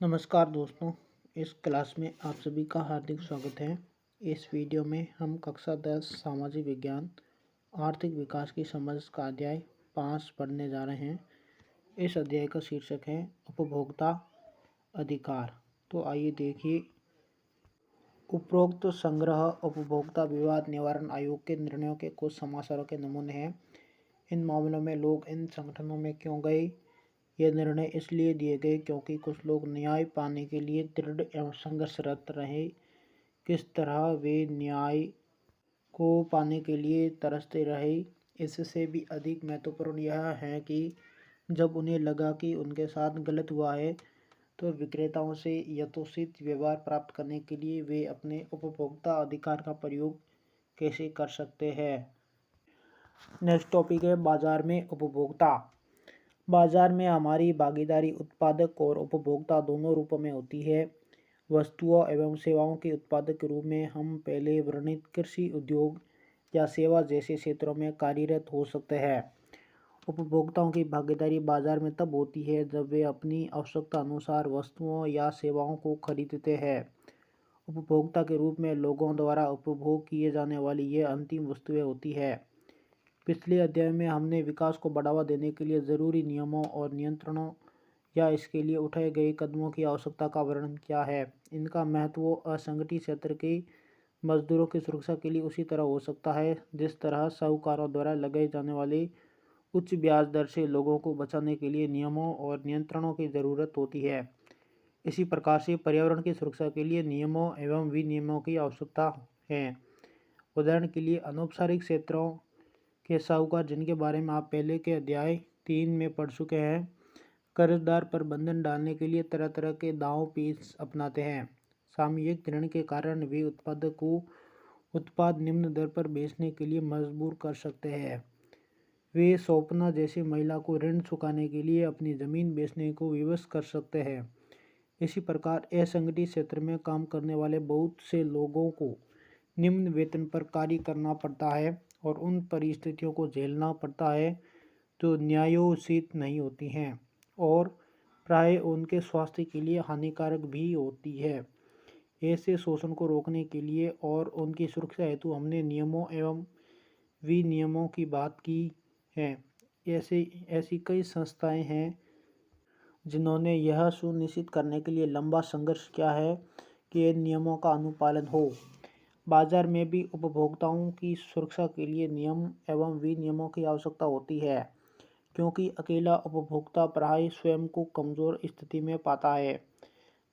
नमस्कार दोस्तों, इस क्लास में आप सभी का हार्दिक स्वागत है। इस वीडियो में हम कक्षा 10 सामाजिक विज्ञान आर्थिक विकास की समझ का अध्याय 5 पढ़ने जा रहे हैं। इस अध्याय का शीर्षक है उपभोक्ता अधिकार। तो आइए देखिए। उपरोक्त संग्रह उपभोक्ता विवाद निवारण आयोग के निर्णयों के कुछ समाचारों के नमूने हैं। इन मामलों में लोग इन संगठनों में क्यों गए? ये निर्णय इसलिए दिए गए क्योंकि कुछ लोग न्याय पाने के लिए दृढ़ एवं संघर्षरत रहे। किस तरह वे न्याय को पाने के लिए तरसते रहे। इससे भी अधिक महत्वपूर्ण यह है कि जब उन्हें लगा कि उनके साथ गलत हुआ है तो विक्रेताओं से यथोचित व्यवहार प्राप्त करने के लिए वे अपने उपभोक्ता अधिकार का प्रयोग कैसे कर सकते हैं। नेक्स्ट टॉपिक है बाजार में उपभोक्ता। बाजार में हमारी भागीदारी उत्पादक और उपभोक्ता दोनों रूपों में होती है। वस्तुओं एवं सेवाओं के उत्पादक के रूप में हम पहले वर्णित कृषि उद्योग या सेवा जैसे क्षेत्रों में कार्यरत हो सकते हैं। उपभोक्ताओं की भागीदारी बाजार में तब होती है जब वे अपनी आवश्यकता अनुसार वस्तुओं या सेवाओं को खरीदते हैं। उपभोक्ता के रूप में लोगों द्वारा उपभोग किए जाने वाली ये अंतिम वस्तुएं होती है। पिछले अध्याय में हमने विकास को बढ़ावा देने के लिए ज़रूरी नियमों और नियंत्रणों या इसके लिए उठाए गए कदमों की आवश्यकता का वर्णन किया है। इनका महत्व असंगठित क्षेत्र के मजदूरों की सुरक्षा के लिए उसी तरह हो सकता है जिस तरह साहूकारों द्वारा लगाए जाने वाले उच्च ब्याज दर से लोगों को बचाने के लिए नियमों और नियंत्रणों की ज़रूरत होती है। इसी प्रकार से पर्यावरण की सुरक्षा के लिए नियमों एवं विनियमों की आवश्यकता है। उदाहरण के लिए अनौपचारिक क्षेत्रों के साहूकार, जिनके बारे में आप पहले के अध्याय 3 में पढ़ चुके हैं, कर्जदार पर बंधन डालने के लिए तरह तरह के दांव पेच अपनाते हैं। सामयिक ऋण के कारण वे उत्पादक को उत्पाद निम्न दर पर बेचने के लिए मजबूर कर सकते हैं। वे स्वप्ना जैसी महिला को ऋण चुकाने के लिए अपनी ज़मीन बेचने को विवश कर सकते हैं। इसी प्रकार असंगठित क्षेत्र में काम करने वाले बहुत से लोगों को निम्न वेतन पर कार्य करना पड़ता है और उन परिस्थितियों को झेलना पड़ता है जो न्यायोचित नहीं होती हैं और प्राय उनके स्वास्थ्य के लिए हानिकारक भी होती है। ऐसे शोषण को रोकने के लिए और उनकी सुरक्षा हेतु हमने नियमों एवं विनियमों की बात की है। ऐसी कई संस्थाएं हैं जिन्होंने यह सुनिश्चित करने के लिए लंबा संघर्ष किया है कि इन नियमों का अनुपालन हो। बाजार में भी उपभोक्ताओं की सुरक्षा के लिए नियम एवं विनियमों की आवश्यकता होती है, क्योंकि अकेला उपभोक्ता प्राय स्वयं को कमज़ोर स्थिति में पाता है।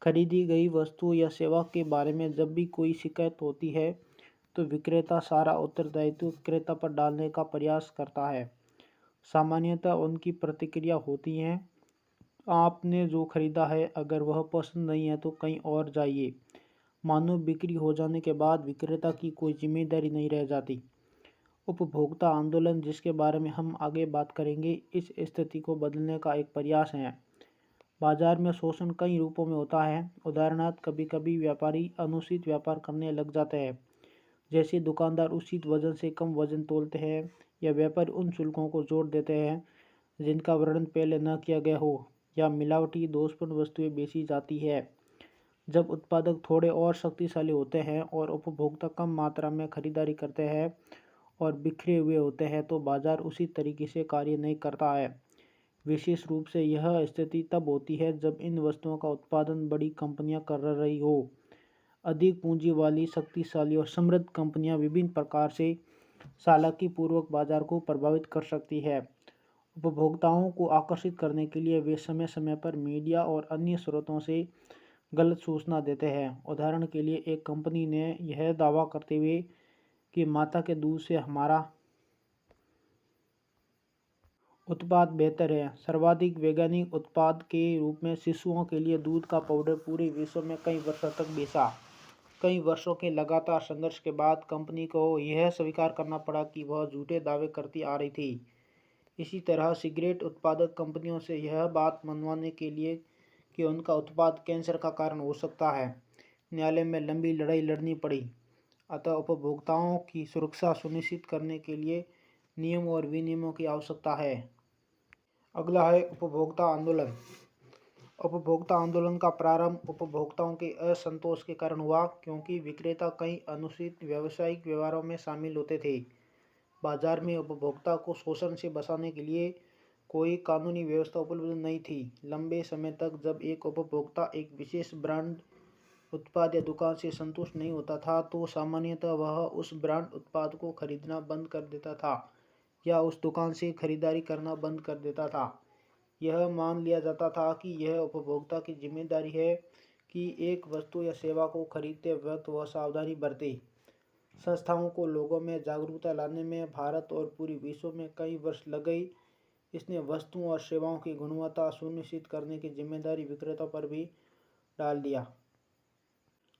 खरीदी गई वस्तु या सेवा के बारे में जब भी कोई शिकायत होती है तो विक्रेता सारा उत्तरदायित्व विक्रेता पर डालने का प्रयास करता है। सामान्यतः उनकी प्रतिक्रिया होती है, आपने जो खरीदा है अगर वह पसंद नहीं है तो कहीं और जाइए। मानो बिक्री हो जाने के बाद विक्रेता की कोई जिम्मेदारी नहीं रह जाती। उपभोक्ता आंदोलन, जिसके बारे में हम आगे बात करेंगे, इस स्थिति को बदलने का एक प्रयास है। बाजार में शोषण कई रूपों में होता है। उदाहरणार्थ, कभी कभी व्यापारी अनुचित व्यापार करने लग जाते हैं, जैसे दुकानदार उचित वजन से कम वजन तोलते हैं या व्यापारी उन शुल्कों को जोड़ देते हैं जिनका वर्णन पहले न किया गया हो, या मिलावटी दोषपूर्ण वस्तुएं बेची जाती है। जब उत्पादक थोड़े और शक्तिशाली होते हैं और उपभोक्ता कम मात्रा में खरीदारी करते हैं और बिखरे हुए होते हैं तो बाजार उसी तरीके से कार्य नहीं करता है। विशेष रूप से यह स्थिति तब होती है जब इन वस्तुओं का उत्पादन बड़ी कंपनियां कर रही हो। अधिक पूंजी वाली शक्तिशाली और समृद्ध कंपनियां विभिन्न प्रकार से चालाकीपूर्वक बाजार को प्रभावित कर सकती है। उपभोक्ताओं को आकर्षित करने के लिए वे समय समय पर मीडिया और अन्य स्रोतों से गलत सूचना देते हैं। उदाहरण के लिए, एक कंपनी ने यह दावा करते हुए कि माता के दूध से हमारा उत्पाद बेहतर है, सर्वाधिक वैज्ञानिक उत्पाद के रूप में शिशुओं के लिए दूध का पाउडर पूरे विश्व में कई वर्षों तक बेचा। कई वर्षों के लगातार संघर्ष के बाद कंपनी को यह स्वीकार करना पड़ा कि वह झूठे दावे करती आ रही थी। इसी तरह सिगरेट उत्पादक कंपनियों से यह बात मनवाने के लिए कि उनका उत्पाद कैंसर का कारण हो सकता है, न्यायालय में लंबी लड़ाई लड़नी पड़ी। अतः उपभोक्ताओं की सुरक्षा सुनिश्चित करने के लिए नियम और विनियमों की आवश्यकता है। अगला है उपभोक्ता आंदोलन। उपभोक्ता आंदोलन का प्रारंभ उपभोक्ताओं के असंतोष के कारण हुआ, क्योंकि विक्रेता कई अनुचित व्यावसायिक व्यवहारों में शामिल होते थे। बाजार में उपभोक्ता को शोषण से बचाने के लिए कोई कानूनी व्यवस्था उपलब्ध नहीं थी। लंबे समय तक जब एक उपभोक्ता एक विशेष ब्रांड उत्पाद या दुकान से संतुष्ट नहीं होता था, तो सामान्यतः वह उस ब्रांड उत्पाद को खरीदना बंद कर देता था या उस दुकान से खरीदारी करना बंद कर देता था। यह मान लिया जाता था कि यह उपभोक्ता की जिम्मेदारी है कि एक वस्तु या सेवा को खरीदते वक्त वह सावधानी बरते। संस्थाओं को लोगों में जागरूकता लाने में भारत और पूरे विश्व में कई वर्ष लग गई। इसने वस्तुओं और सेवाओं की गुणवत्ता सुनिश्चित करने की जिम्मेदारी विक्रेता पर भी डाल दिया।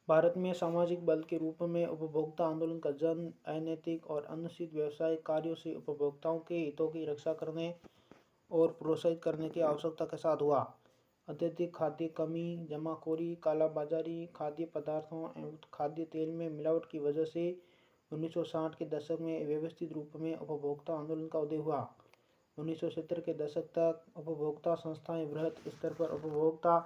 भारत में सामाजिक बल के रूप में उपभोक्ता आंदोलन का जन्म अनैतिक और अनुचित व्यावसायिक कार्यों से उपभोक्ताओं के हितों की रक्षा करने और प्रोत्साहित करने की आवश्यकता के साथ हुआ। अत्यधिक खाद्य कमी, जमाखोरी, कालाबाजारी, खाद्य पदार्थों एवं खाद्य तेल में मिलावट की वजह से 1960 के दशक में व्यवस्थित रूप में उपभोक्ता आंदोलन का उदय हुआ। 1970 के दशक तक उपभोक्ता संस्थाएं वृहद स्तर पर उपभोक्ता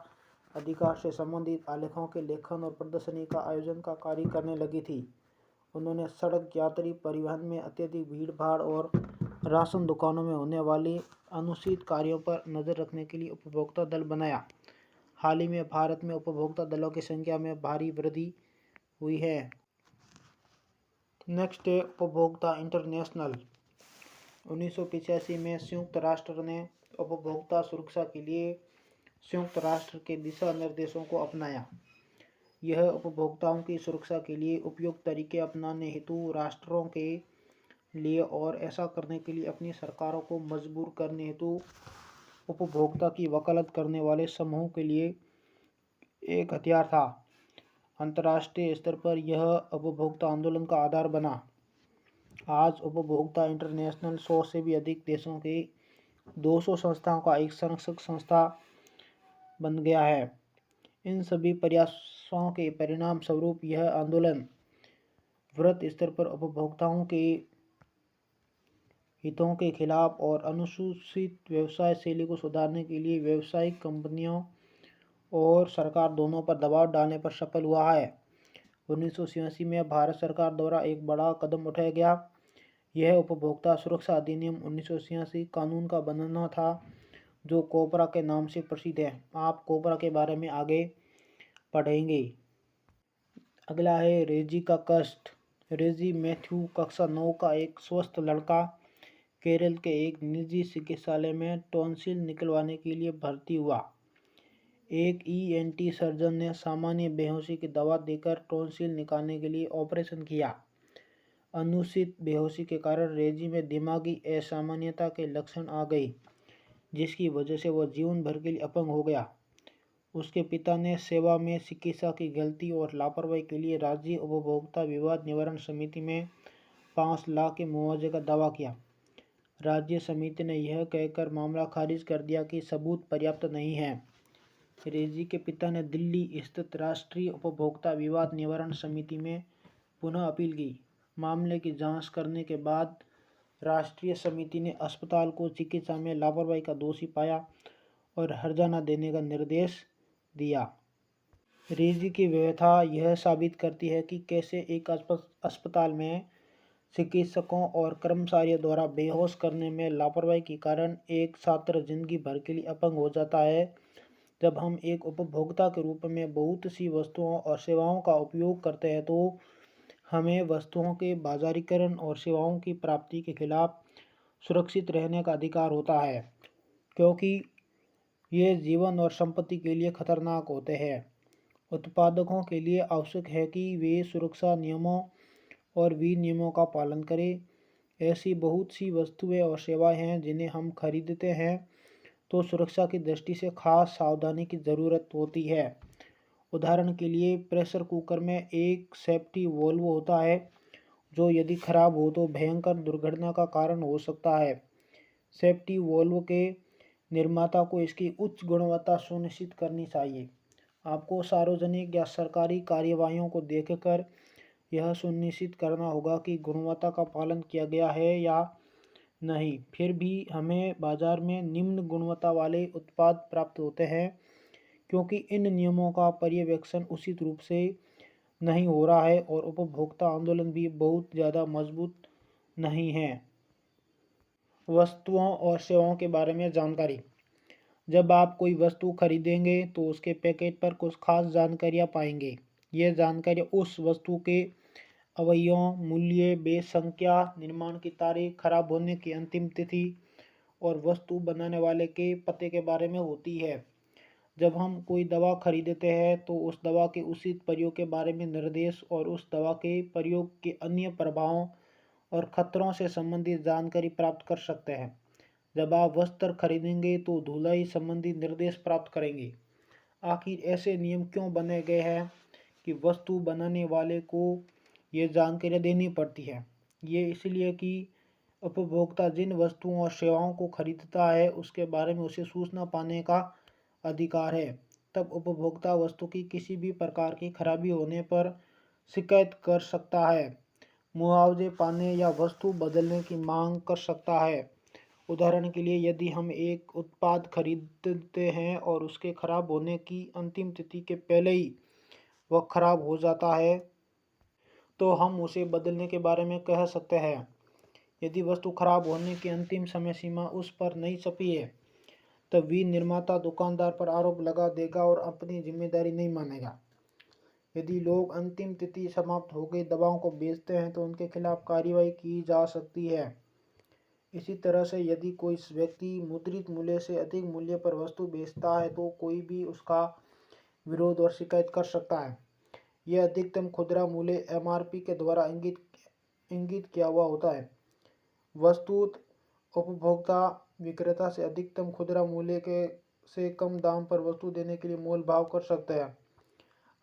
अधिकार से संबंधित आलेखों के लेखन और प्रदर्शनी का आयोजन का कार्य करने लगी थी। उन्होंने सड़क यात्री परिवहन में अत्यधिक भीड़ भाड़ और राशन दुकानों में होने वाले अनुचित कार्यों पर नज़र रखने के लिए उपभोक्ता दल बनाया। हाल ही में भारत में उपभोक्ता दलों की संख्या में भारी वृद्धि हुई है। नेक्स्ट है उपभोक्ता इंटरनेशनल। 1985 में संयुक्त राष्ट्र ने उपभोक्ता सुरक्षा के लिए संयुक्त राष्ट्र के दिशा निर्देशों को अपनाया। यह उपभोक्ताओं की सुरक्षा के लिए उपयुक्त तरीके अपनाने हेतु राष्ट्रों के लिए और ऐसा करने के लिए अपनी सरकारों को मजबूर करने हेतु उपभोक्ता की वकालत करने वाले समूहों के लिए एक हथियार था। अंतर्राष्ट्रीय स्तर पर यह उपभोक्ता आंदोलन का आधार बना। आज उपभोक्ता इंटरनेशनल 100 से भी अधिक देशों के 200 संस्थाओं का एक संरक्षक संस्था बन गया है। इन सभी प्रयासों के परिणाम स्वरूप यह आंदोलन वृहद स्तर पर उपभोक्ताओं के हितों के खिलाफ और अनुसूचित व्यवसाय शैली को सुधारने के लिए व्यावसायिक कंपनियों और सरकार दोनों पर दबाव डालने पर सफल हुआ है। 1986 में भारत सरकार द्वारा एक बड़ा कदम उठाया गया। यह उपभोक्ता सुरक्षा अधिनियम 1986 कानून का बनना था, जो कोपरा के नाम से प्रसिद्ध है। आप कोपरा के बारे में आगे पढ़ेंगे। अगला है रेजी का कष्ट। रेजी मैथ्यू कक्षा 9 का एक स्वस्थ लड़का केरल के एक निजी चिकित्सालय में टॉन्सिल निकलवाने के लिए भर्ती हुआ। एक ईएनटी सर्जन ने सामान्य बेहोशी की दवा देकर टॉन्सिल निकालने के लिए ऑपरेशन किया। अनुचित बेहोशी के कारण रेजी में दिमागी असामान्यता के लक्षण आ गए, जिसकी वजह से वह जीवन भर के लिए अपंग हो गया। उसके पिता ने सेवा में चिकित्सा की गलती और लापरवाही के लिए राज्य उपभोक्ता विवाद निवारण समिति में 5 लाख के मुआवजे का दावा किया। राज्य समिति ने यह कहकर मामला खारिज कर दिया कि सबूत पर्याप्त नहीं है। रेजी के पिता ने दिल्ली स्थित राष्ट्रीय उपभोक्ता विवाद निवारण समिति में पुनः अपील की। मामले की जांच करने के बाद राष्ट्रीय समिति ने अस्पताल को चिकित्सा में लापरवाही का दोषी पाया और हर्जाना देने का निर्देश दिया। रेजी की व्यथा यह साबित करती है कि कैसे एक अस्पताल में चिकित्सकों और कर्मचारियों द्वारा बेहोश करने में लापरवाही के कारण एक छात्र जिंदगी भर के लिए अपंग हो जाता है। जब हम एक उपभोक्ता के रूप में बहुत सी वस्तुओं और सेवाओं का उपयोग करते हैं, तो हमें वस्तुओं के बाजारीकरण और सेवाओं की प्राप्ति के खिलाफ सुरक्षित रहने का अधिकार होता है, क्योंकि ये जीवन और संपत्ति के लिए खतरनाक होते हैं। उत्पादकों के लिए आवश्यक है कि वे सुरक्षा नियमों और विनियमों का पालन करें। ऐसी बहुत सी वस्तुएं और सेवाएं हैं जिन्हें हम खरीदते हैं, तो सुरक्षा की दृष्टि से खास सावधानी की ज़रूरत होती है। उदाहरण के लिए, प्रेशर कुकर में एक सेफ्टी वॉल्व होता है, जो यदि खराब हो तो भयंकर दुर्घटना का कारण हो सकता है। सेफ्टी वॉल्व के निर्माता को इसकी उच्च गुणवत्ता सुनिश्चित करनी चाहिए। आपको सार्वजनिक या सरकारी कार्यवाहियों को देखकर यह सुनिश्चित करना होगा कि गुणवत्ता का पालन किया गया है या नहीं। फिर भी हमें बाजार में निम्न गुणवत्ता वाले उत्पाद प्राप्त होते हैं। क्योंकि इन नियमों का पर्यवेक्षण उचित रूप से नहीं हो रहा है और उपभोक्ता आंदोलन भी बहुत ज़्यादा मजबूत नहीं है। वस्तुओं और सेवाओं के बारे में जानकारी। जब आप कोई वस्तु खरीदेंगे तो उसके पैकेट पर कुछ खास जानकारियाँ पाएंगे। यह जानकारी उस वस्तु के अवयवों, मूल्य, बेच संख्या, निर्माण की तारीख, खराब होने की अंतिम तिथि और वस्तु बनाने वाले के पते के बारे में होती है। जब हम कोई दवा खरीदते हैं तो उस दवा के उचित प्रयोग के बारे में निर्देश और उस दवा के प्रयोग के अन्य प्रभावों और खतरों से संबंधित जानकारी प्राप्त कर सकते हैं। जब आप वस्त्र खरीदेंगे तो धुलाई संबंधी निर्देश प्राप्त करेंगे। आखिर ऐसे नियम क्यों बने गए हैं कि वस्तु बनाने वाले को ये जानकारी देनी पड़ती है? ये इसलिए कि उपभोक्ता जिन वस्तुओं और सेवाओं को खरीदता है उसके बारे में उसे सूचना पाने का अधिकार है। तब उपभोक्ता वस्तु की किसी भी प्रकार की खराबी होने पर शिकायत कर सकता है, मुआवजे पाने या वस्तु बदलने की मांग कर सकता है। उदाहरण के लिए, यदि हम एक उत्पाद खरीदते हैं और उसके खराब होने की अंतिम तिथि के पहले ही वह खराब हो जाता है तो हम उसे बदलने के बारे में कह सकते हैं। यदि वस्तु खराब होने की अंतिम समय सीमा उस पर नहीं छपी है तब भी निर्माता दुकानदार पर आरोप लगा देगा और अपनी जिम्मेदारी नहीं मानेगा। यदि लोग अंतिम तिथि समाप्त हो गई दवाओं को बेचते हैं तो उनके खिलाफ कार्रवाई की जा सकती है। इसी तरह से यदि कोई व्यक्ति मुद्रित मूल्य से अधिक मूल्य पर वस्तु बेचता है तो कोई भी उसका विरोध और शिकायत कर सकता है। यह अधिकतम खुदरा मूल्य एमआरपी के द्वारा इंगित किया हुआ होता है। वस्तुत उपभोक्ता विक्रेता से अधिकतम खुदरा मूल्य के से कम दाम पर वस्तु देने के लिए मोल भाव कर सकते हैं।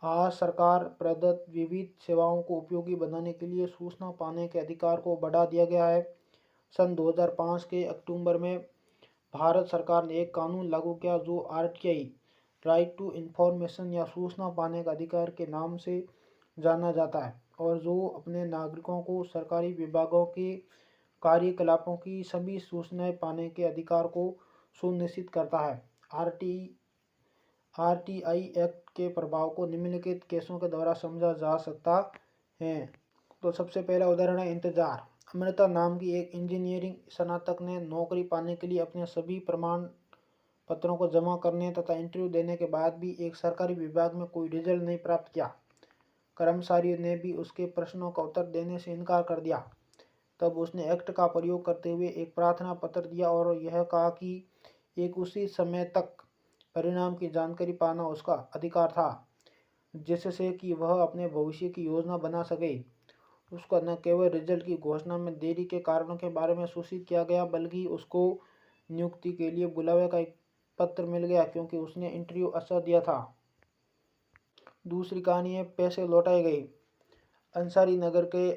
आज सरकार प्रदत्त विविध सेवाओं को उपयोगी बनाने के लिए सूचना पाने के अधिकार को बढ़ा दिया गया है। सन 2005 के अक्टूबर में भारत सरकार ने एक कानून लागू किया जो आरटीआई, राइट टू इंफॉर्मेशन या सूचना पाने का अधिकार के नाम से जाना जाता है और जो अपने नागरिकों को सरकारी विभागों के कार्यकलापों की सभी सूचनाएं पाने के अधिकार को सुनिश्चित करता है। आरटीआई एक्ट के प्रभाव को निम्नलिखित केसों के द्वारा समझा जा सकता है। तो सबसे पहला उदाहरण है इंतजार। अमृता नाम की एक इंजीनियरिंग स्नातक ने नौकरी पाने के लिए अपने सभी प्रमाण पत्रों को जमा करने तथा इंटरव्यू देने के बाद भी एक सरकारी विभाग में कोई रिजल्ट नहीं प्राप्त किया। कर्मचारियों ने भी उसके प्रश्नों का उत्तर देने से इनकार कर दिया। तब उसने एक्ट का प्रयोग करते हुए एक प्रार्थना पत्र दिया और यह कहा कि एक उसी समय तक परिणाम की जानकारी पाना उसका अधिकार था, जिससे कि वह अपने भविष्य की योजना बना सके। उसको न केवल रिजल्ट की घोषणा में देरी के कारणों के बारे में सूचित किया गया बल्कि उसको नियुक्ति के लिए बुलावे का एक पत्र मिल गया क्योंकि उसने इंटरव्यू अच्छा दिया था। दूसरी कहानी है पैसे लौटाए गए। अंसारी नगर के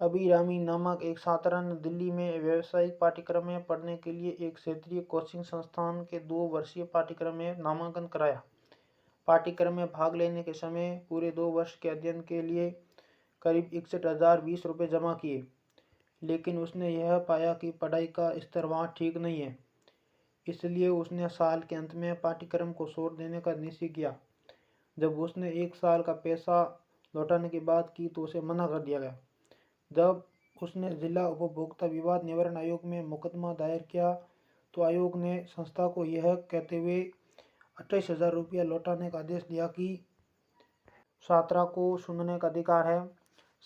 अभिरामी नामक एक छात्रा ने दिल्ली में व्यावसायिक पाठ्यक्रम में पढ़ने के लिए एक क्षेत्रीय कोचिंग संस्थान के 2 वर्षीय पाठ्यक्रम में नामांकन कराया। पाठ्यक्रम में भाग लेने के समय पूरे 2 वर्ष के अध्ययन के लिए करीब 61,020 रुपये जमा किए, लेकिन उसने यह पाया कि पढ़ाई का स्तर वहाँ ठीक नहीं है। इसलिए उसने साल के अंत में पाठ्यक्रम को छोड़ देने का निश्चय किया। जब उसने 1 साल का पैसा लौटाने की बात की तो उसे मना कर दिया गया। जब उसने जिला उपभोक्ता विवाद निवारण आयोग में मुकदमा दायर किया तो आयोग ने संस्था को यह कहते हुए 28,000 रुपया लौटाने का आदेश दिया कि छात्रा को सुनने का अधिकार है।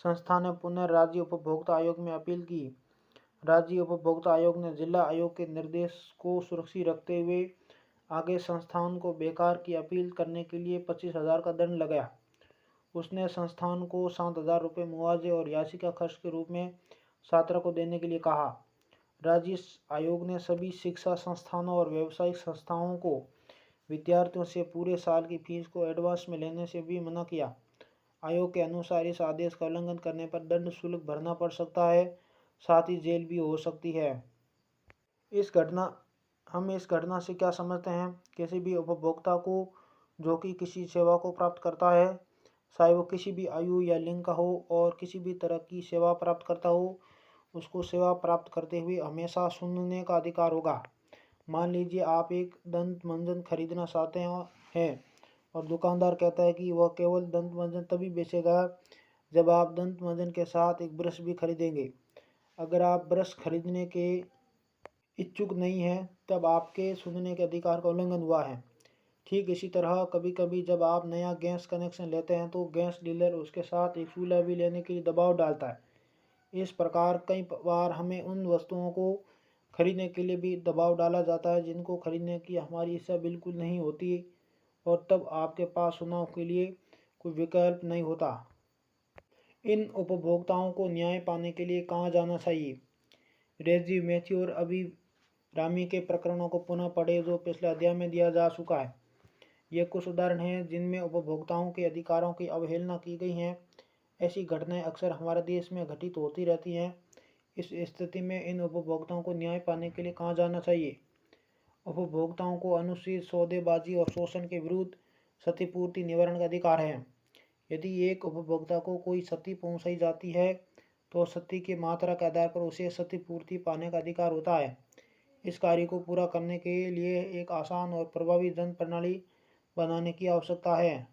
संस्था ने पुनः राज्य उपभोक्ता आयोग में अपील की। राज्य उपभोक्ता आयोग ने जिला आयोग के निर्देश को सुरक्षित रखते हुए आगे संस्थान को बेकार की अपील करने के लिए 25,000 का दंड लगाया। उसने संस्थान को 7,000 रुपये मुआवजे और याचिका खर्च के रूप में छात्रा को देने के लिए कहा। राज्य आयोग ने सभी शिक्षा संस्थानों और व्यावसायिक संस्थाओं को विद्यार्थियों से पूरे साल की फीस को एडवांस में लेने से भी मना किया। आयोग के अनुसार इस आदेश का उल्लंघन करने पर दंड शुल्क भरना पड़ सकता है, साथ ही जेल भी हो सकती है। हम इस घटना से क्या समझते हैं? किसी भी उपभोक्ता को जो कि किसी सेवा को प्राप्त करता है, चाहे वो किसी भी आयु या लिंग का हो और किसी भी तरह की सेवा प्राप्त करता हो, उसको सेवा प्राप्त करते हुए हमेशा सुनने का अधिकार होगा। मान लीजिए आप एक दंत मंजन खरीदना चाहते हैं और दुकानदार कहता है कि वह केवल दंत मंजन तभी बेचेगा जब आप दंत मंजन के साथ एक ब्रश भी खरीदेंगे। अगर आप ब्रश खरीदने के इच्छुक नहीं हैं तब आपके सुनने के अधिकार का उल्लंघन हुआ है। ठीक इसी तरह कभी कभी जब आप नया गैस कनेक्शन लेते हैं तो गैस डीलर उसके साथ एक चूल्हा भी लेने के लिए दबाव डालता है। इस प्रकार कई बार हमें उन वस्तुओं को खरीदने के लिए भी दबाव डाला जाता है जिनको खरीदने की हमारी इच्छा बिल्कुल नहीं होती और तब आपके पास चुनाव के लिए कोई विकल्प नहीं होता। इन उपभोक्ताओं को न्याय पाने के लिए कहाँ जाना चाहिए? रेजी मैथ्यू और अभिरामी के प्रकरणों को पुनः पढ़ें जो पिछले अध्याय में दिया जा चुका है। ये कुछ उदाहरण हैं जिनमें उपभोक्ताओं के अधिकारों की अवहेलना की गई है। ऐसी घटनाएं अक्सर हमारे देश में घटित होती रहती हैं। इस स्थिति में इन उपभोक्ताओं को न्याय पाने के लिए कहाँ जाना चाहिए? उपभोक्ताओं को अनुचित सौदेबाजी और शोषण के विरुद्ध क्षतिपूर्ति निवारण का अधिकार है। यदि एक उपभोक्ता को कोई क्षति पहुंचाई जाती है तो क्षति की मात्रा के आधार पर उसे क्षतिपूर्ति पाने का अधिकार होता है। इस कार्य को पूरा करने के लिए एक आसान और प्रभावी दंड प्रणाली बनाने की आवश्यकता है।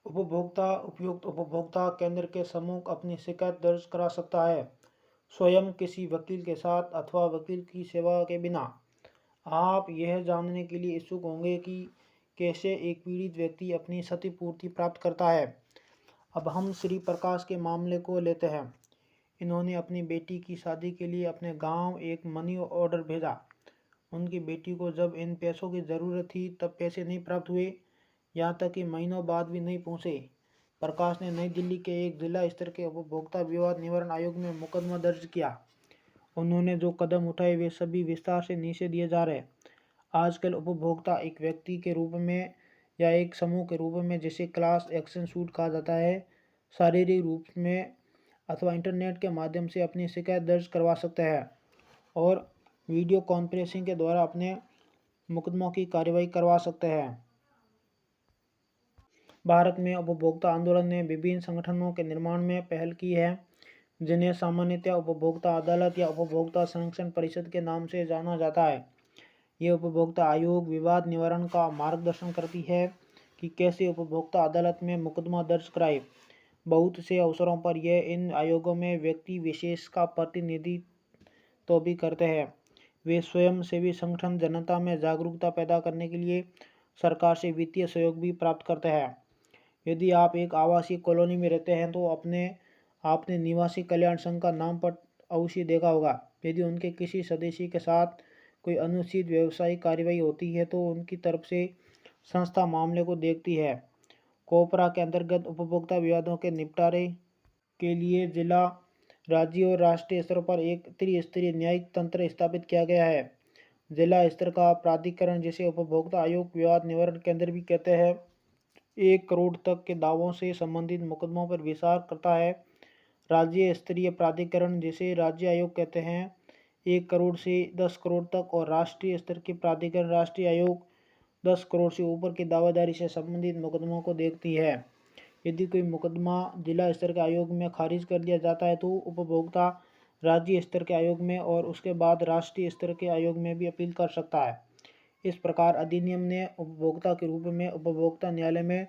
उपभोक्ता उपयुक्त उपभोक्ता केंद्र के सम्मुख अपनी शिकायत दर्ज करा सकता है, स्वयं किसी वकील के साथ अथवा वकील की सेवा के बिना। आप यह जानने के लिए इच्छुक होंगे कि कैसे एक पीड़ित व्यक्ति अपनी क्षतिपूर्ति प्राप्त करता है। अब हम श्री प्रकाश के मामले को लेते हैं। इन्होंने अपनी बेटी की शादी के लिए अपने गांव एक मनी ऑर्डर भेजा। उनकी बेटी को जब इन पैसों की ज़रूरत थी तब पैसे नहीं प्राप्त हुए, यहाँ तक कि महीनों बाद भी नहीं पहुँचे। प्रकाश ने नई दिल्ली के एक जिला स्तर के उपभोक्ता विवाद निवारण आयोग में मुकदमा दर्ज किया। उन्होंने जो कदम उठाए वे सभी विस्तार से नीचे दिए जा रहे हैं। आजकल उपभोक्ता एक व्यक्ति के रूप में या एक समूह के रूप में, जिसे क्लास एक्शन सूट कहा जाता है, शारीरिक रूप में अथवा इंटरनेट के माध्यम से अपनी शिकायत दर्ज करवा सकते हैं और वीडियो कॉन्फ्रेंसिंग के द्वारा अपने मुकदमों की कार्रवाई करवा सकते हैं। भारत में उपभोक्ता आंदोलन ने विभिन्न संगठनों के निर्माण में पहल की है, जिन्हें सामान्यतः उपभोक्ता अदालत या उपभोक्ता संरक्षण परिषद के नाम से जाना जाता है। ये उपभोक्ता आयोग विवाद निवारण का मार्गदर्शन करती है कि कैसे उपभोक्ता अदालत में मुकदमा दर्ज कराए। बहुत से अवसरों पर यह इन आयोगों में व्यक्ति विशेष का प्रतिनिधित्व भी करते हैं। वे स्वयंसेवी संगठन जनता में जागरूकता पैदा करने के लिए सरकार से वित्तीय सहयोग भी प्राप्त करते हैं। यदि आप एक आवासीय कॉलोनी में रहते हैं तो आपने निवासी कल्याण संघ का नाम पर अवश्य देखा होगा। यदि उनके किसी सदस्य के साथ कोई अनुचित व्यवसायिक कार्रवाई होती है तो उनकी तरफ से संस्था मामले को देखती है। कोपरा के अंतर्गत उपभोक्ता विवादों के निपटारे के लिए जिला, राज्य और राष्ट्रीय स्तर पर एक त्रिस्तरीय न्यायिक तंत्र स्थापित किया गया है। जिला स्तर का प्राधिकरण, जिसे उपभोक्ता आयोग विवाद निवारण केंद्र भी कहते हैं, 1 करोड़ तक के दावों से संबंधित मुकदमों पर विचार करता है। राज्य स्तरीय प्राधिकरण, जिसे राज्य आयोग कहते हैं, 1 करोड़ से 10 करोड़ तक और राष्ट्रीय स्तर के प्राधिकरण राष्ट्रीय आयोग 10 करोड़ से ऊपर की दावेदारी से संबंधित मुकदमों को देखती है। यदि कोई मुकदमा जिला स्तर के आयोग में खारिज कर दिया जाता है तो उपभोक्ता राज्य स्तर के आयोग में और उसके बाद राष्ट्रीय स्तर के आयोग में भी अपील कर सकता है। इस प्रकार अधिनियम ने उपभोक्ता के रूप में उपभोक्ता न्यायालय में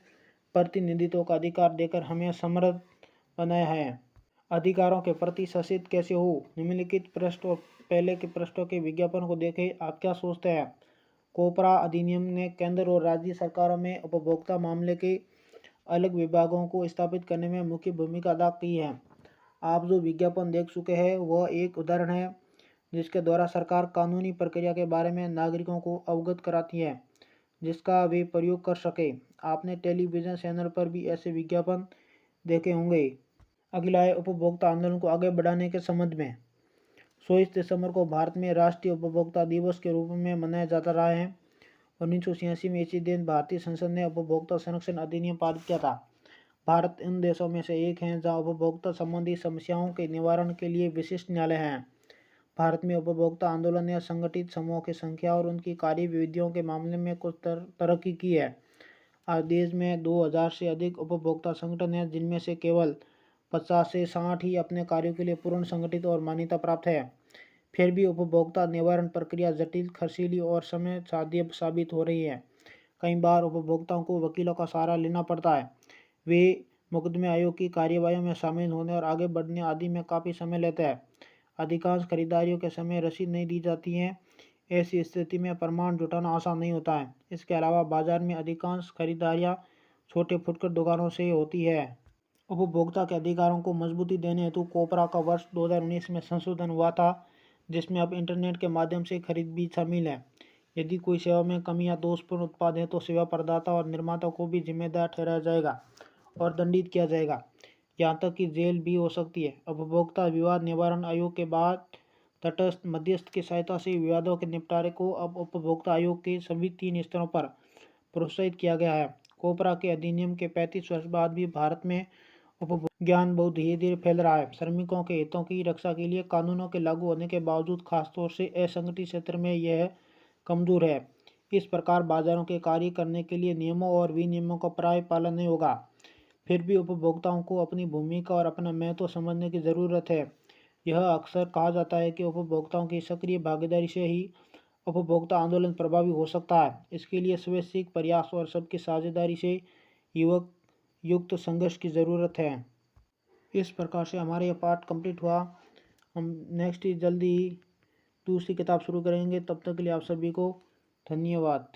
प्रतिनिधित्व का अधिकार देकर हमें समृद्ध बनाया है। अधिकारों के प्रति सचेत कैसे हो? निम्नलिखित पृष्ठ और पहले के पृष्ठों के विज्ञापन को देखें। आप क्या सोचते हैं? कोपरा अधिनियम ने केंद्र और राज्य सरकारों में उपभोक्ता मामले के अलग विभागों को स्थापित करने में मुख्य भूमिका अदा की है। आप जो विज्ञापन देख चुके हैं वह एक उदाहरण है जिसके द्वारा सरकार कानूनी प्रक्रिया के बारे में नागरिकों को अवगत कराती है, जिसका वे प्रयोग कर सके। आपने टेलीविज़न चैनल पर भी ऐसे विज्ञापन देखे होंगे। अगला है उपभोक्ता आंदोलन को आगे बढ़ाने के संबंध में। 24 दिसंबर को भारत में राष्ट्रीय उपभोक्ता दिवस के रूप में मनाया जाता रहा है। 1986 में इसी दिन भारतीय संसद ने उपभोक्ता संरक्षण अधिनियम पारित किया था। भारत उन देशों में से एक है जहां उपभोक्ता संबंधी समस्याओं के निवारण के लिए विशिष्ट न्यायालय हैं। भारत में उपभोक्ता आंदोलन या संगठित समूहों की संख्या और उनकी कार्यविधियों के मामले में कुछ तरक्की की है। आज देश में 2000 से अधिक उपभोक्ता संगठन हैं, जिनमें से केवल 50 से 60 ही अपने कार्यों के लिए पूर्ण संगठित और मान्यता प्राप्त है। फिर भी उपभोक्ता निवारण प्रक्रिया जटिल, खर्चीली और समय साध्य साबित हो रही है। कई बार उपभोक्ताओं को वकीलों का सहारा लेना पड़ता है। वे मुकदमे आयोग की कार्यवाही में शामिल होने और आगे बढ़ने आदि में काफ़ी समय लेते हैं। अधिकांश खरीदारियों के समय रसीद नहीं दी जाती है। ऐसी स्थिति में प्रमाण जुटाना आसान नहीं होता है। इसके अलावा बाजार में अधिकांश खरीदारियां छोटे फुटकर दुकानों से होती है। उपभोक्ता के अधिकारों को मजबूती देने हेतु कोपरा का वर्ष 2019 में संशोधन हुआ था, जिसमें अब इंटरनेट के माध्यम से खरीद भी शामिल है। यदि कोई सेवा में कमी या दोषपूर्ण उत्पाद है तो सेवा प्रदाता और निर्माता को भी जिम्मेदार ठहराया जाएगा और दंडित किया जाएगा। यहाँ तक कि जेल भी हो सकती है। उपभोक्ता विवाद निवारण आयोग के बाद तटस्थ मध्यस्थ की सहायता से विवादों के निपटारे को अब उपभोक्ता आयोग के सभी 3 स्तरों पर प्रोत्साहित किया गया है। कोपरा के अधिनियम के 35 वर्ष बाद भी भारत में उपभोक्ता ज्ञान बहुत धीरे धीरे फैल रहा है। श्रमिकों के हितों की रक्षा के लिए कानूनों के लागू होने के बावजूद खासतौर से असंगठित क्षेत्र में यह कमजोर है। इस प्रकार बाजारों के कार्य करने के लिए नियमों और विनियमों का प्राय पालन नहीं होगा। फिर भी उपभोक्ताओं को अपनी भूमिका और अपना महत्व समझने की ज़रूरत है। यह अक्सर कहा जाता है कि उपभोक्ताओं की सक्रिय भागीदारी से ही उपभोक्ता आंदोलन प्रभावी हो सकता है। इसके लिए स्वैच्छिक प्रयास और सबकी साझेदारी से युवक युक्त संघर्ष की ज़रूरत है। इस प्रकार से हमारा यह पार्ट कंप्लीट हुआ। हम नेक्स्ट जल्दी ही दूसरी किताब शुरू करेंगे। तब तक के लिए आप सभी को धन्यवाद।